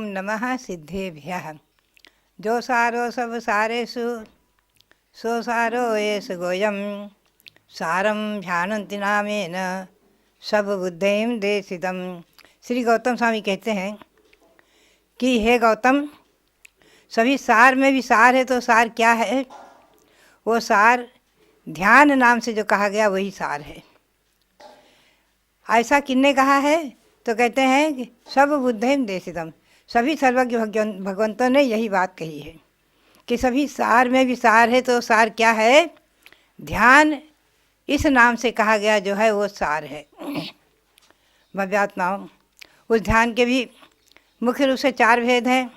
नमः सिद्धेभ्यः। जो सारो सब सारेषु सो सारो एष गोयम सारम ध्यानन्ति नामेन सब बुद्धेम देशितम। श्री गौतम स्वामी कहते हैं कि हे गौतम, सभी सार में भी सार है, तो सार क्या है? वो सार ध्यान नाम से जो कहा गया वही सार है। ऐसा किसने कहा है? तो कहते हैं कि सब बुद्धेम देशितम, सभी सर्वज्ञ भगवंतों ने यही बात कही है कि सभी सार में भी सार है। तो सार क्या है? ध्यान इस नाम से कहा गया जो है वो सार है। भव्यात्माओं, उस ध्यान के भी मुख्य रूप से 4 भेद हैं।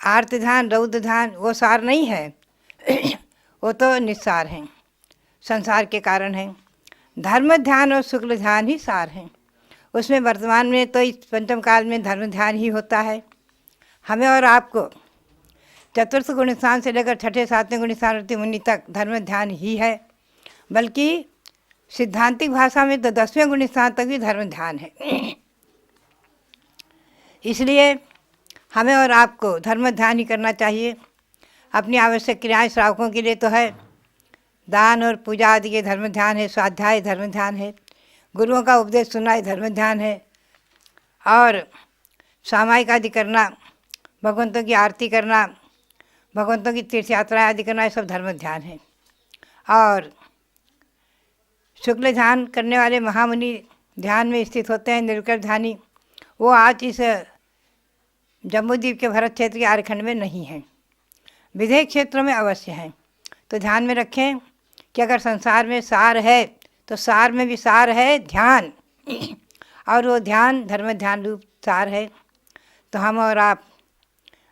आर्त ध्यान, रौद्र ध्यान वो सार नहीं है, वो तो निस्सार हैं, संसार के कारण हैं। धर्म ध्यान और शुक्ल ध्यान ही सार हैं। उसमें वर्तमान में तो इस पंचम काल में धर्म ध्यान ही होता है। हमें और आपको चतुर्थ गुण स्थान से लेकर छठे सातवें गुण स्थान मुनि तक धर्म ध्यान ही है, बल्कि सिद्धांतिक भाषा में तो 10वें गुण स्थान तक भी धर्म ध्यान है। इसलिए हमें और आपको धर्म ध्यान ही करना चाहिए। अपनी आवश्यक क्रियाएं श्रावकों के लिए तो है, दान और पूजा आदि के धर्म ध्यान है, स्वाध्याय धर्म ध्यान है, गुरुओं का उपदेश सुनना ही धर्म ध्यान है, और सामायिक आदि करना, भगवंतों की आरती करना, भगवंतों की तीर्थ यात्राएँ आदि करना, ये सब धर्म ध्यान है। और शुक्ल ध्यान करने वाले महामुनि ध्यान में स्थित होते हैं, निर्विकल्प ध्यानी। वो आज इस जम्बूद्वीप के भरत क्षेत्र के आर्यखंड में नहीं हैं, विदेह क्षेत्रों में अवश्य हैं। तो ध्यान में रखें कि अगर संसार में सार है तो सार में भी सार है ध्यान, और वो ध्यान धर्म ध्यान रूप सार है। तो हम और आप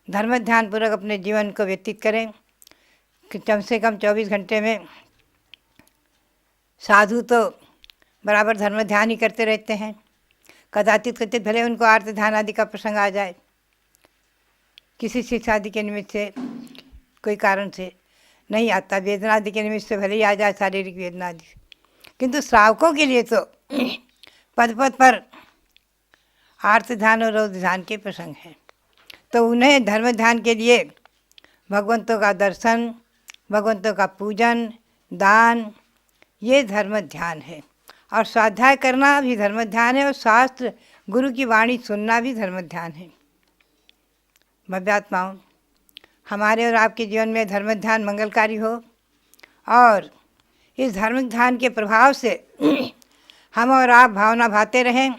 धर्म ध्यान पूर्वक अपने जीवन को व्यतीत करें कि कम से कम 24 घंटे में। साधु तो बराबर धर्म ध्यान ही करते रहते हैं, कदाचित कथित भले उनको आर्त ध्यान आदि का प्रसंग आ जाए, किसी शिक्षा आदि के निमित्त से, कोई कारण से नहीं आता, वेदना आदि के निमित्त से भले ही आ जाए, शारीरिक वेदना आदि, किंतु श्रावकों के लिए तो पद पद पर आर्त ध्यान और रौद्र ध्यान के प्रसंग हैं। तो उन्हें धर्म ध्यान के लिए भगवंतों का दर्शन, भगवंतों का पूजन, दान, ये धर्म ध्यान है। और स्वाध्याय करना भी धर्म ध्यान है, और शास्त्र गुरु की वाणी सुनना भी धर्म ध्यान है। भव्यात्माओं, हमारे और आपके जीवन में धर्म ध्यान मंगलकारी हो, और इस धार्मिक ध्यान के प्रभाव से हम और आप भावना भाते रहें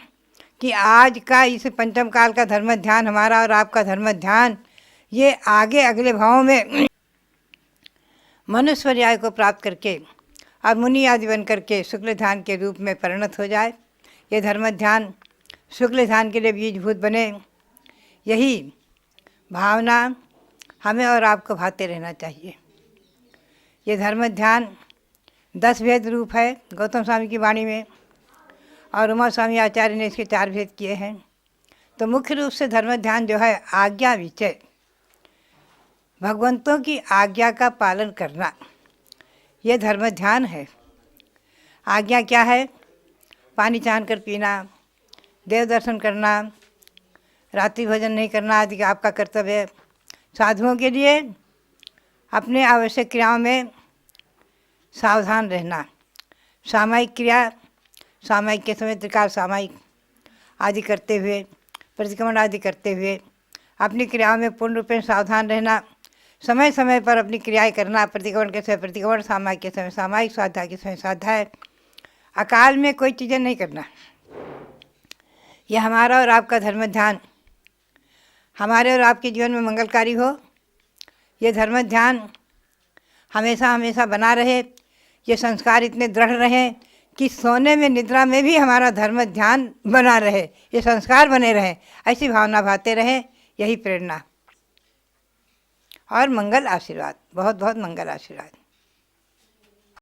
कि आज का इस पंचम काल का धर्म ध्यान, हमारा और आपका धर्म ध्यान, ये आगे अगले भावों में मनुष्य को प्राप्त करके और मुनि आदि बन करके शुक्ल ध्यान के रूप में परिणत हो जाए। ये धर्म ध्यान शुक्ल ध्यान के लिए बीजभूत बने, यही भावना हमें और आपको भाते रहना चाहिए। ये धर्म ध्यान 10 भेद रूप है गौतम स्वामी की वाणी में, और उमा स्वामी आचार्य ने इसके 4 भेद किए हैं। तो मुख्य रूप से धर्म ध्यान जो है आज्ञा विचय, भगवंतों की आज्ञा का पालन करना, ये धर्म ध्यान है। आज्ञा क्या है? पानी छान कर पीना, देव दर्शन करना, रात्रि भोजन नहीं करना आदि का आपका कर्तव्य है। साधुओं के लिए अपने आवश्यक क्रियाओं में सावधान रहना, सामायिक क्रिया, सामायिक के समय त्रिकाल सामायिक आदि करते हुए, प्रतिक्रमण आदि करते हुए अपनी क्रियाओं में पूर्ण रूप में सावधान रहना, समय समय पर अपनी क्रियाएं करना, प्रतिक्रमण के समय प्रतिक्रमण, सामायिक के समय सामायिक, स्वाध्याय के समय स्वाध्याय, अकाल में कोई चीज़ें नहीं करना। यह हमारा और आपका धर्म ध्यान हमारे और आपके जीवन में मंगलकारी हो। ये धर्म ध्यान हमेशा हमेशा बना रहे, ये संस्कार इतने दृढ़ रहें कि सोने में निद्रा में भी हमारा धर्म ध्यान बना रहे, ये संस्कार बने रहे, ऐसी भावना भाते रहे। यही प्रेरणा और मंगल आशीर्वाद, बहुत बहुत मंगल आशीर्वाद।